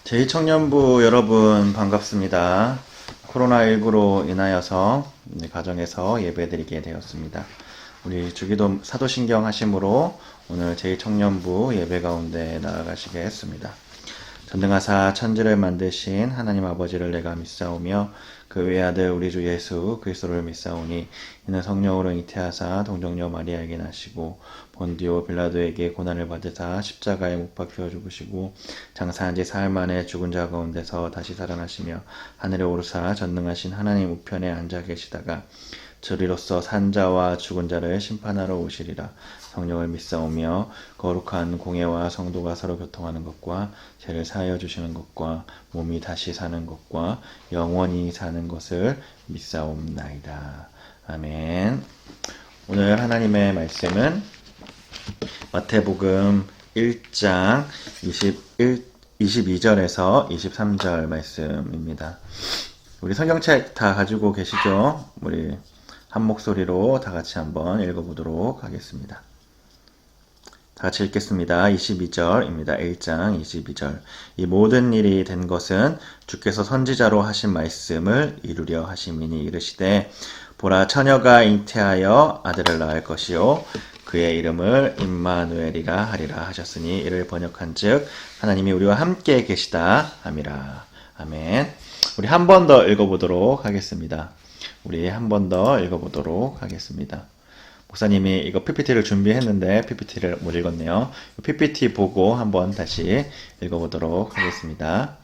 제2청년부 여러분 반갑습니다. 코로나19로 인하여서 가정에서 예배드리게 되었습니다. 우리 주기도 사도신경 하심으로 오늘 제2청년부 예배 가운데 나아가시게 했습니다. 전능하사 천지를 만드신 하나님 아버지를 내가 믿사오며 그 외아들 우리 주 예수 그리스도를 믿사오니 이는 성령으로 잉태하사 동정녀 마리아에게 나시고 본디오 빌라도에게 고난을 받으사 십자가에 못 박혀 죽으시고 장사한 지 사흘 만에 죽은 자 가운데서 다시 살아나시며 하늘에 오르사 전능하신 하나님 우편에 앉아 계시다가 저리로서 산자와 죽은 자를 심판하러 오시리라. 성령을 믿사오며 거룩한 공예와 성도가 서로 교통하는 것과 죄를 사하여 주시는 것과 몸이 다시 사는 것과 영원히 사는 것을 믿사옵나이다. 아멘. 오늘 하나님의 말씀은 마태복음 1장 22절에서 23절 말씀입니다. 우리 성경책 다 가지고 계시죠? 우리 한 목소리로 다 같이 한번 읽어보도록 하겠습니다. 다 같이 읽겠습니다. 22절입니다. 1장 22절. 이 모든 일이 된 것은 주께서 선지자로 하신 말씀을 이루려 하심이니 이르시되 보라 처녀가 잉태하여 아들을 낳을 것이요 그의 이름을 임마누엘이라 하리라 하셨으니 이를 번역한즉 하나님이 우리와 함께 계시다 함이라. 아멘. 우리 한 번 더 읽어보도록 하겠습니다. 우리 한 번 더 읽어보도록 하겠습니다. 목사님이 이거 PPT를 준비했는데 PPT를 못 읽었네요. PPT 보고 한번 다시 읽어보도록 하겠습니다.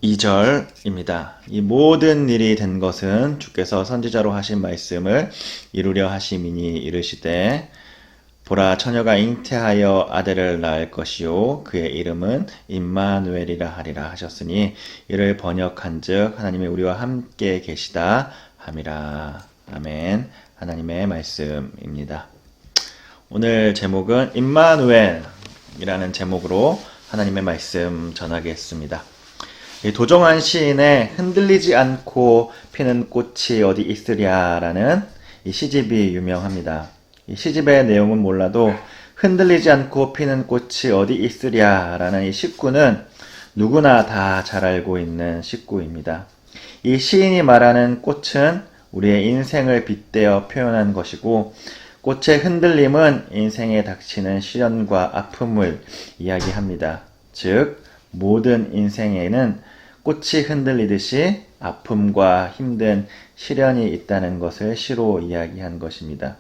22절입니다. 이 모든 일이 된 것은 주께서 선지자로 하신 말씀을 이루려 하심이니 이르시되 보라 처녀가 잉태하여 아들을 낳을 것이요 그의 이름은 임마누엘이라 하리라 하셨으니 이를 번역한즉 하나님이 우리와 함께 계시다 함이라. 아멘. 하나님의 말씀입니다. 오늘 제목은 임마누엘이라는 제목으로 하나님의 말씀 전하겠습니다. 도정환 시인의 흔들리지 않고 피는 꽃이 어디 있으랴라는 이 시집이 유명합니다. 이 시집의 내용은 몰라도 흔들리지 않고 피는 꽃이 어디 있으랴라는 이 식구는 누구나 다 잘 알고 있는 식구입니다. 이 시인이 말하는 꽃은 우리의 인생을 빗대어 표현한 것이고 꽃의 흔들림은 인생에 닥치는 시련과 아픔을 이야기합니다. 즉 모든 인생에는 꽃이 흔들리듯이 아픔과 힘든 시련이 있다는 것을 시로 이야기한 것입니다.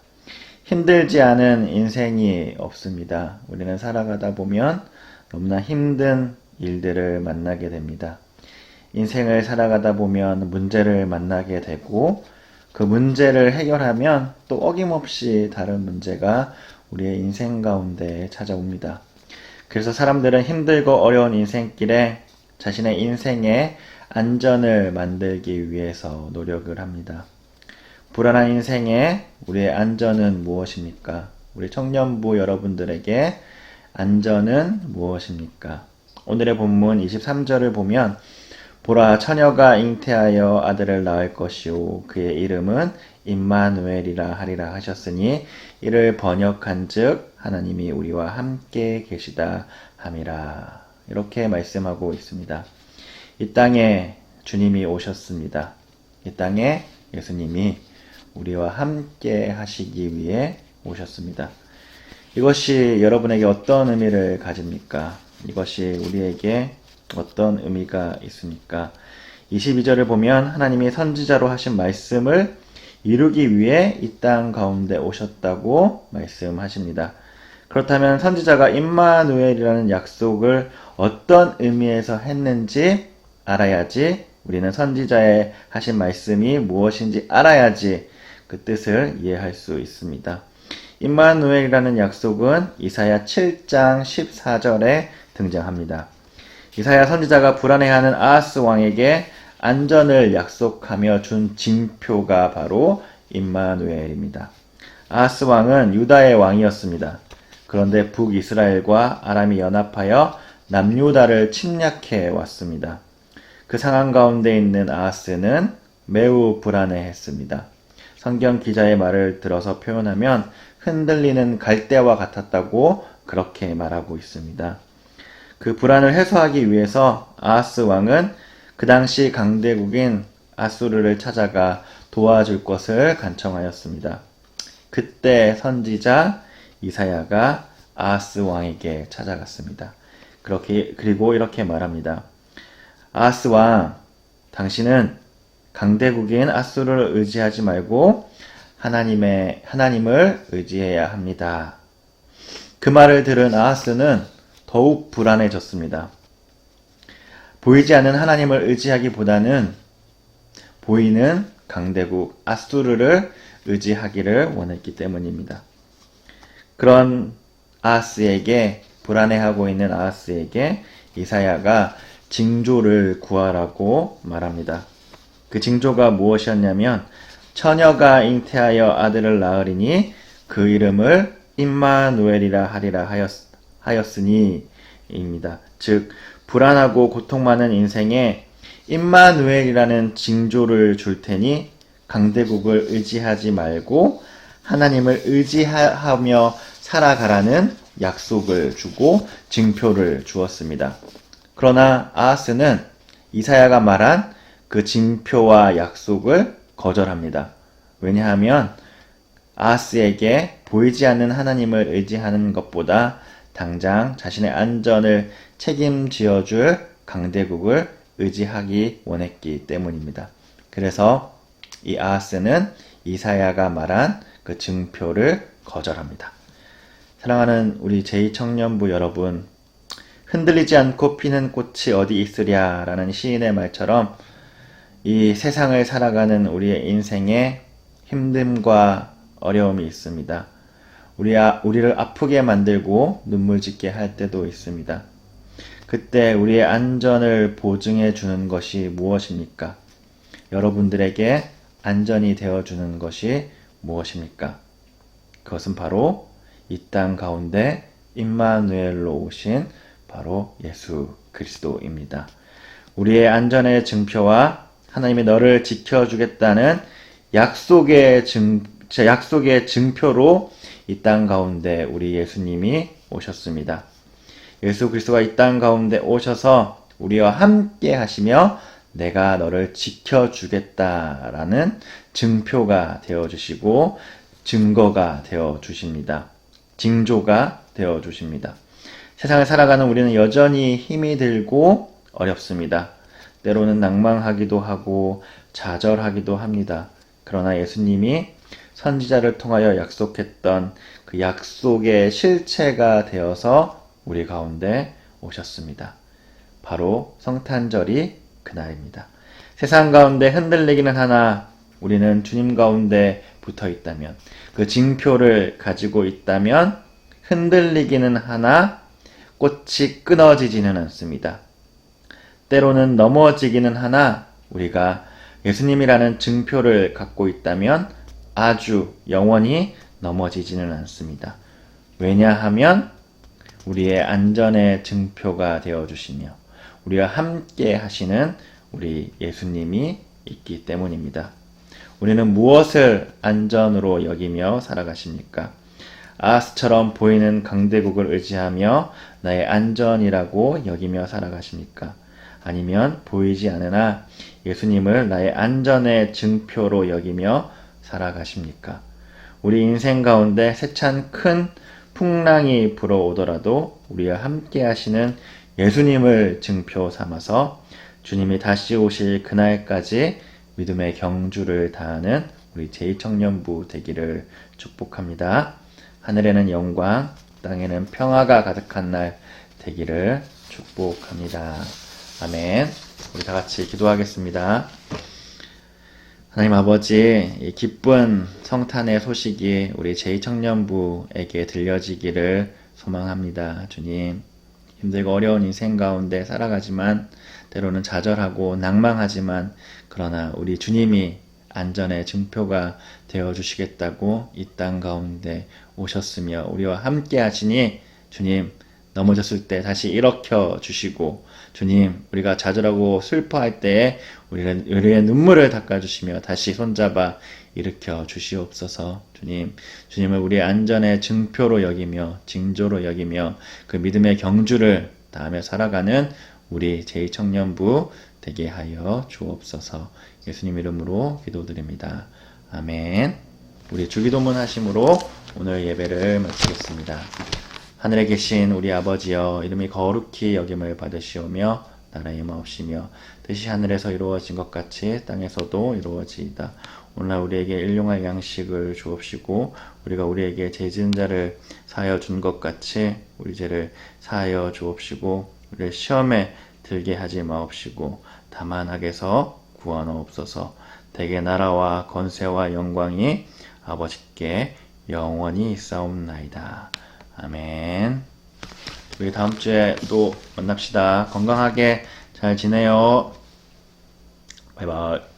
힘들지 않은 인생이 없습니다. 우리는 살아가다 보면 너무나 힘든 일들을 만나게 됩니다. 인생을 살아가다 보면 문제를 만나게 되고 그 문제를 해결하면 또 어김없이 다른 문제가 우리의 인생 가운데 찾아옵니다. 그래서 사람들은 힘들고 어려운 인생길에 자신의 인생의 안전을 만들기 위해서 노력을 합니다. 불안한 인생에 우리의 안전은 무엇입니까? 우리 청년부 여러분들에게 안전은 무엇입니까? 오늘의 본문 23절을 보면 보라 처녀가 잉태하여 아들을 낳을 것이요 그의 이름은 임마누엘이라 하리라 하셨으니 이를 번역한즉 하나님이 우리와 함께 계시다 함이라. 이렇게 말씀하고 있습니다. 이 땅에 주님이 오셨습니다. 이 땅에 예수님이 우리와 함께 하시기 위해 오셨습니다. 이것이 여러분에게 어떤 의미를 가집니까? 이것이 우리에게 어떤 의미가 있습니까? 22절을 보면 하나님이 선지자로 하신 말씀을 이루기 위해 이 땅 가운데 오셨다고 말씀하십니다. 그렇다면 선지자가 임마누엘이라는 약속을 어떤 의미에서 했는지 알아야지 우리는 선지자의 하신 말씀이 무엇인지 알아야지 그 뜻을 이해할 수 있습니다. 임마누엘이라는 약속은 이사야 7장 14절에 등장합니다. 이사야 선지자가 불안해하는 아하스 왕에게 안전을 약속하며 준 징표가 바로 임마누엘입니다. 아하스 왕은 유다의 왕이었습니다. 그런데 북이스라엘과 아람이 연합하여 남유다를 침략해 왔습니다. 그 상황 가운데 있는 아하스는 매우 불안해했습니다. 성경 기자의 말을 들어서 표현하면 흔들리는 갈대와 같았다고 그렇게 말하고 있습니다. 그 불안을 해소하기 위해서 아하스 왕은 그 당시 강대국인 아수르를 찾아가 도와줄 것을 간청하였습니다. 그때 선지자 이사야가 아하스 왕에게 찾아갔습니다. 그리고 이렇게 말합니다. 아하스 왕, 당신은 강대국인 아수르를 의지하지 말고 하나님을 의지해야 합니다. 그 말을 들은 아하스는 더욱 불안해졌습니다. 보이지 않는 하나님을 의지하기보다는 보이는 강대국 아수르를 의지하기를 원했기 때문입니다. 그런 아하스에게, 불안해하고 있는 아하스에게 이사야가 징조를 구하라고 말합니다. 그 징조가 무엇이었냐면 처녀가 잉태하여 아들을 낳으리니 그 이름을 임마누엘이라 하리라 하였으니입니다. 즉 불안하고 고통 많은 인생에 임마누엘이라는 징조를 줄 테니 강대국을 의지하지 말고 하나님을 의지하며 살아가라는 약속을 주고 징표를 주었습니다. 그러나 아하스는 이사야가 말한 그 징표와 약속을 거절합니다. 왜냐하면 아하스에게 보이지 않는 하나님을 의지하는 것보다 당장 자신의 안전을 책임지어줄 강대국을 의지하기 원했기 때문입니다. 그래서 이 아하스는 이사야가 말한 그 징표를 거절합니다. 사랑하는 우리 제2청년부 여러분, 흔들리지 않고 피는 꽃이 어디 있으랴 라는 시인의 말처럼 이 세상을 살아가는 우리의 인생에 힘듦과 어려움이 있습니다. 우리를 아프게 만들고 눈물 짓게 할 때도 있습니다. 그때 우리의 안전을 보증해 주는 것이 무엇입니까? 여러분들에게 안전이 되어 주는 것이 무엇입니까? 그것은 바로 이 땅 가운데 임마누엘로 오신 바로 예수 그리스도입니다. 우리의 안전의 증표와 하나님이 너를 지켜주겠다는 약속의 증표로 이 땅 가운데 우리 예수님이 오셨습니다. 예수 그리스도가 이 땅 가운데 오셔서 우리와 함께 하시며 내가 너를 지켜주겠다라는 증표가 되어주시고 증거가 되어주십니다. 징조가 되어주십니다. 세상을 살아가는 우리는 여전히 힘이 들고 어렵습니다. 때로는 낭망하기도 하고 좌절하기도 합니다. 그러나 예수님이 선지자를 통하여 약속했던 그 약속의 실체가 되어서 우리 가운데 오셨습니다. 바로 성탄절이 그날입니다. 세상 가운데 흔들리기는 하나 우리는 주님 가운데 붙어 있다면, 그 징표를 가지고 있다면 흔들리기는 하나 꽃이 끊어지지는 않습니다. 때로는 넘어지기는 하나 우리가 예수님이라는 증표를 갖고 있다면 아주 영원히 넘어지지는 않습니다. 왜냐하면 우리의 안전의 증표가 되어주시며 우리와 함께 하시는 우리 예수님이 있기 때문입니다. 우리는 무엇을 안전으로 여기며 살아가십니까? 아하스처럼 보이는 강대국을 의지하며 나의 안전이라고 여기며 살아가십니까? 아니면 보이지 않으나 예수님을 나의 안전의 증표로 여기며 살아가십니까? 우리 인생 가운데 세찬 큰 풍랑이 불어오더라도 우리와 함께 하시는 예수님을 증표 삼아서 주님이 다시 오실 그날까지 믿음의 경주를 다하는 우리 제2청년부 되기를 축복합니다. 하늘에는 영광, 땅에는 평화가 가득한 날 되기를 축복합니다. 아멘. 우리 다 같이 기도하겠습니다. 하나님 아버지, 이 기쁜 성탄의 소식이 우리 제2청년부에게 들려지기를 소망합니다. 주님, 힘들고 어려운 인생 가운데 살아가지만 때로는 좌절하고 낭망하지만 그러나 우리 주님이 안전의 증표가 되어주시겠다고 이 땅 가운데 오셨으며 우리와 함께 하시니 주님, 넘어졌을 때 다시 일으켜 주시고 주님, 우리가 좌절하고 슬퍼할 때에 우리의 눈물을 닦아주시며 다시 손잡아 일으켜 주시옵소서. 주님, 주님을 우리의 안전의 증표로 여기며 징조로 여기며 그 믿음의 경주를 다하며 살아가는 우리 제2청년부 되게 하여 주옵소서. 예수님 이름으로 기도드립니다. 아멘. 우리 주기도문 하심으로 오늘 예배를 마치겠습니다. 하늘에 계신 우리 아버지여, 이름이 거룩히 여김을 받으시오며 나라의 마옵시며 뜻이 하늘에서 이루어진 것 같이 땅에서도 이루어지이다. 오늘날 우리에게 일용할 양식을 주옵시고 우리가 우리에게 죄 지은 자를 사하여 준 것 같이 우리 죄를 사하여 주옵시고 우리를 시험에 들게 하지 마옵시고 다만 악에서 구원하옵소서. 대개 나라와 권세와 영광이 아버지께 영원히 있사옵나이다. 아멘. 우리 다음 주에 또 만납시다. 건강하게 잘 지내요. 바이바이.